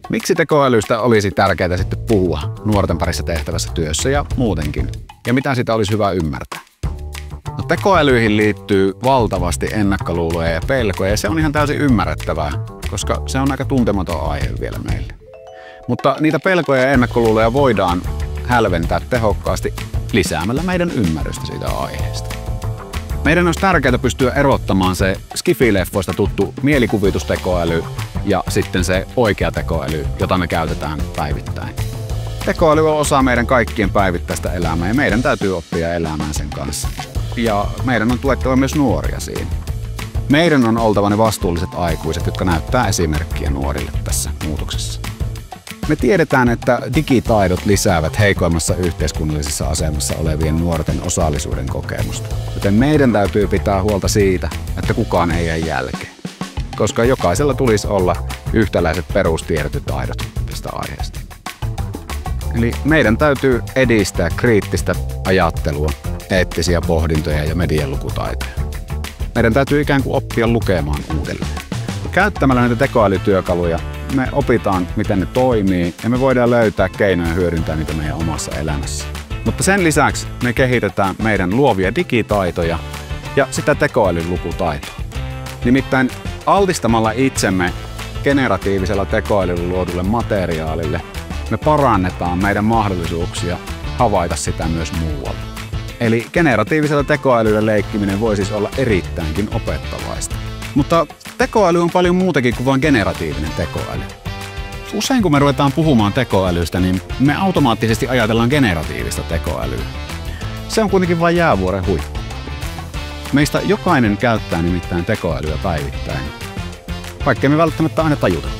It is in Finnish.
Miksi tekoälystä olisi tärkeää sitten puhua nuorten parissa tehtävässä työssä ja muutenkin? Ja mitä sitä olisi hyvä ymmärtää? No, tekoälyihin liittyy valtavasti ennakkoluuloja ja pelkoja, ja se on ihan täysin ymmärrettävää, koska se on aika tuntematon aihe vielä meille. Mutta niitä pelkoja ja ennakkoluuloja voidaan hälventää tehokkaasti lisäämällä meidän ymmärrystä siitä aiheesta. Meidän olisi tärkeää pystyä erottamaan se skifi-leffoista tuttu mielikuvitustekoäly ja sitten se oikea tekoäly, jota me käytetään päivittäin. Tekoäly on osa meidän kaikkien päivittäistä elämää ja meidän täytyy oppia elämään sen kanssa. Ja meidän on tuettava myös nuoria siinä. Meidän on oltava ne vastuulliset aikuiset, jotka näyttää esimerkkiä nuorille tässä muutoksessa. Me tiedetään, että digitaidot lisäävät heikoimmassa yhteiskunnallisessa asemassa olevien nuorten osallisuuden kokemusta. Joten meidän täytyy pitää huolta siitä, että kukaan ei jää jälkeen. Koska jokaisella tulisi olla yhtäläiset perustiedot ja taidot tästä aiheesta. Eli meidän täytyy edistää kriittistä ajattelua, eettisiä pohdintoja ja median lukutaitoja. Meidän täytyy ikään kuin oppia lukemaan uudelleen. Käyttämällä näitä tekoälytyökaluja me opitaan, miten ne toimii, ja me voidaan löytää keinoja hyödyntää niitä meidän omassa elämässä. Mutta sen lisäksi me kehitetään meidän luovia digitaitoja ja sitä tekoälyn lukutaitoa. Nimittäin altistamalla itsemme generatiivisella tekoälyllä luodulle materiaalille me parannetaan meidän mahdollisuuksia havaita sitä myös muualla. Eli generatiivisella tekoälyllä leikkiminen voi siis olla erittäinkin opettavaista. Mutta tekoäly on paljon muutakin kuin vain generatiivinen tekoäly. Usein kun me ruvetaan puhumaan tekoälystä, niin me automaattisesti ajatellaan generatiivista tekoälyä. Se on kuitenkin vain jäävuoren huippu. Meistä jokainen käyttää nimittäin tekoälyä päivittäin, vaikkei me välttämättä aina tajuta.